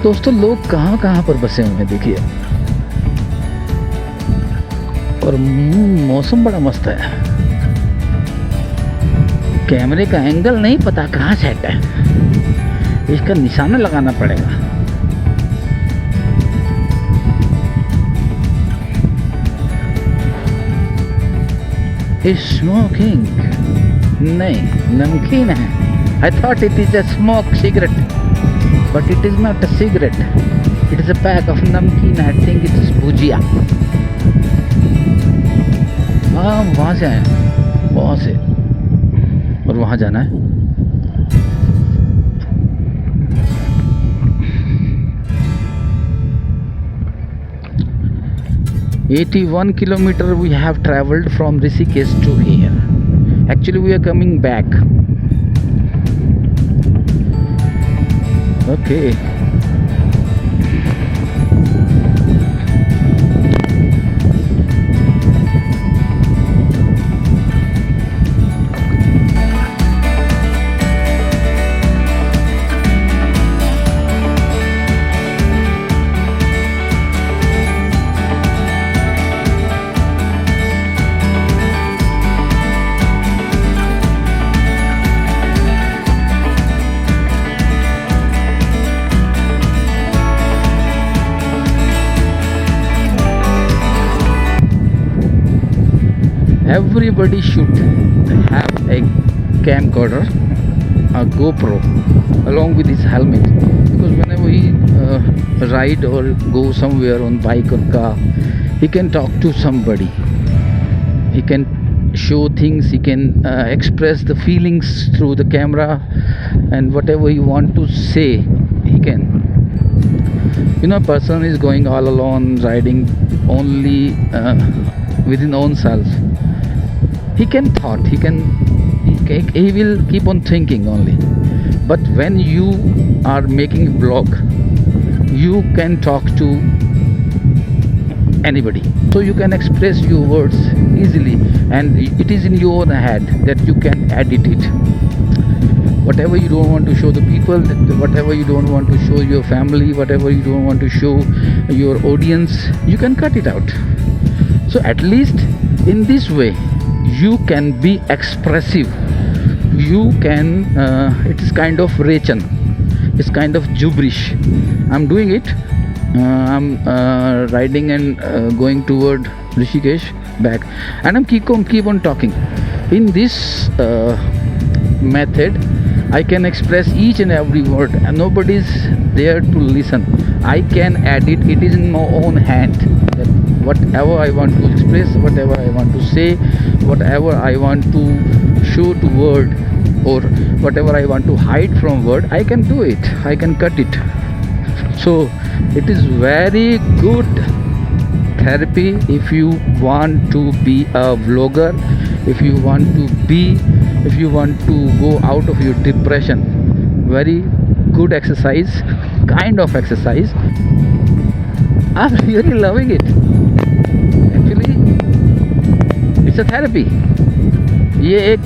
दोस्तों लोग कहाँ कहाँ पर बसे हुए हैं देखिए, और मौसम बड़ा मस्त है। कैमरे का एंगल नहीं पता कहाँ से है, इसका निशाना लगाना पड़ेगा। स्मोकिंग नहीं, नमकीन है। I thought it is a smoke cigarette, but it is not a cigarette, it is a pack of नमकीन। आई थिंक इट इज भुजिया। हाँ वहाँ से आए, वहाँ से, और वहाँ जाना है। "81 kilometer we have traveled from Rishikesh to here. Actually we are coming back." Okay. Everybody should have a camcorder, a GoPro, along with his helmet, because whenever he ride or go somewhere on bike or car, he can talk to somebody, he can show things, he can express the feelings through the camera, and whatever he want to say he can. A person is going all alone, riding only within own self. He can thought, he will keep on thinking only. But when you are making a blog, you can talk to anybody, so you can express your words easily, and it is in your own head that you can edit it. Whatever you don't want to show the people, whatever you don't want to show your family, whatever you don't want to show your audience, you can cut it out. So at least in this way you can be expressive. You can it is kind of Rechan, it's kind of gibberish. I'm doing it. I'm riding and going toward Rishikesh back, and I'm keep on talking. In this method I can express each and every word, and nobody's there to listen. I can edit, it is in my own hand, that whatever I want to express, whatever I want to say, whatever I want to show to word, or whatever I want to hide from word, I can do it, I can cut it. So it is very good therapy if you want to be a vlogger, if you want to go out of your depression. Very good exercise, kind of exercise. I'm really loving it. Actually it's a therapy. ये एक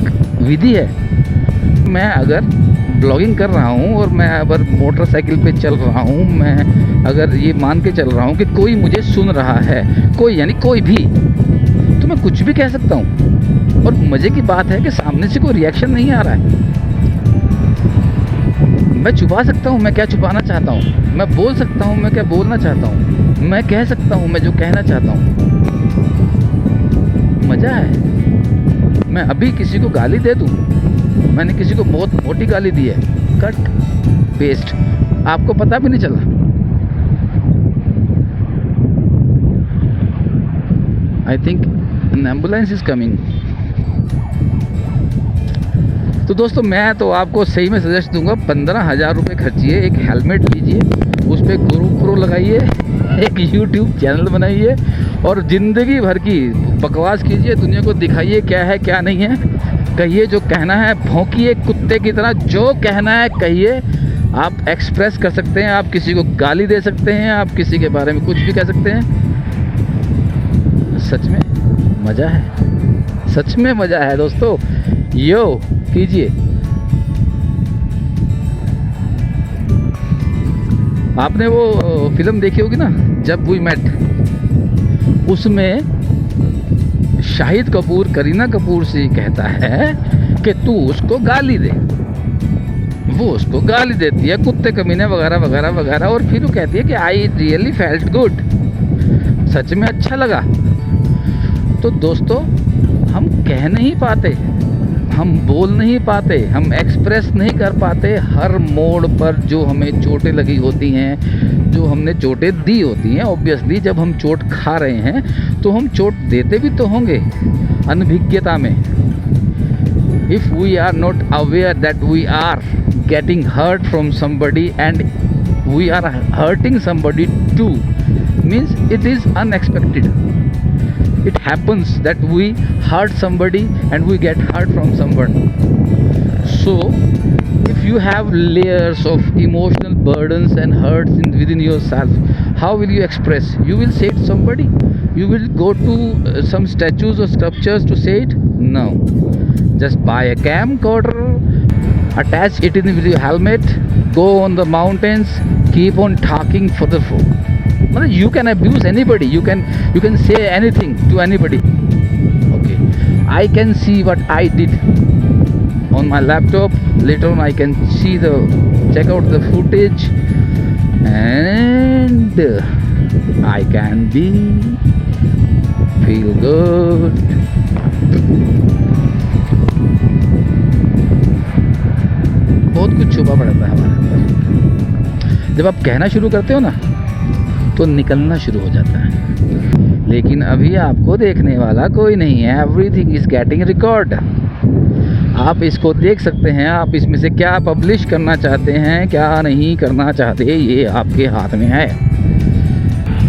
विधि है। मैं अगर blogging कर रहा हूँ और मैं अगर मोटरसाइकिल पे चल रहा हूँ, मैं अगर ये मान के चल रहा हूँ कि कोई मुझे सुन रहा है, कोई यानी कोई भी, तो मैं कुछ भी कह सकता हूँ। और मज़े की बात है कि सामने से कोई रिएक्शन नहीं आ रहा है। मैं छुपा सकता हूँ मैं क्या छुपाना चाहता हूँ, मैं बोल सकता हूँ मैं क्या बोलना चाहता हूँ, मैं कह सकता हूँ मैं जो कहना चाहता हूँ। मज़ा है। मैं अभी किसी को गाली दे दूँ, मैंने किसी को बहुत मोटी गाली दी है, कट पेस्ट, आपको पता भी नहीं चला। I think N ambulance is coming. तो दोस्तों मैं तो आपको सही में सजेस्ट दूंगा, 15,000 रुपये खर्चिए, एक हेलमेट लीजिए, उस पर GoPro लगाइए, एक YouTube चैनल बनाइए और ज़िंदगी भर की बकवास कीजिए, दुनिया को दिखाइए क्या है क्या नहीं है, कहिए जो कहना है, भौंकिए कुत्ते की तरह, जो कहना है कहिए। आप एक्सप्रेस कर सकते हैं, आप किसी को गाली दे सकते हैं, आप किसी के बारे में कुछ भी कह सकते हैं। सच में मज़ा है, सच में मज़ा है दोस्तों। यो कीजिए। आपने वो फिल्म देखी होगी ना, जब वी मेट, उसमें शाहिद कपूर करीना कपूर से कहता है कि तू उसको गाली दे, वो उसको गाली देती है कुत्ते कमीने वगैरह वगैरह वगैरह, और फिर वो कहती है कि आई रियली फेल्ट गुड, सच में अच्छा लगा। तो दोस्तों, हम कह नहीं पाते, हम बोल नहीं पाते, हम एक्सप्रेस नहीं कर पाते हर मोड़ पर जो हमें चोटें लगी होती हैं, जो हमने चोटें दी होती हैं। ऑब्वियसली जब हम चोट खा रहे हैं तो हम चोट देते भी तो होंगे अनभिज्ञता में। If we are not aware that we are getting hurt from somebody and we are hurting somebody too, means it is unexpected. It happens that we hurt somebody and we get hurt from someone. So if you have layers of emotional burdens and hurts within yourself, how will you express? You will say it to somebody? You will go to some statues or sculptures to say it? No. Just buy a camcorder, attach it with your helmet, go on the mountains, keep on talking for the phone. You can abuse anybody, you can say anything to anybody. Okay, I can see what I did on my laptop. Later on I can check out the footage, and I can feel good. बहुत कुछ छुपा पड़ता है हमारे अंदर। जब आप कहना शुरू करते हो ना, तो निकलना शुरू हो जाता है। लेकिन अभी आपको देखने वाला कोई नहीं है। Everything is getting record. आप इसको देख सकते हैं, आप इसमें से क्या पब्लिश करना चाहते हैं, क्या नहीं करना चाहते, ये आपके हाथ में है।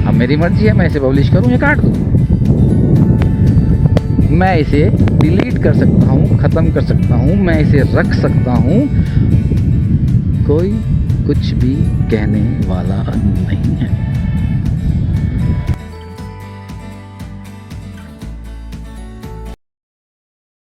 अब मेरी मर्जी है, मैं इसे पब्लिश करूं या काट दूं। मैं इसे डिलीट कर सकता हूं, ख़त्म कर सकता हूं, मैं इसे रख सकता हूं। कोई कुछ भी कहने वाला नहीं है।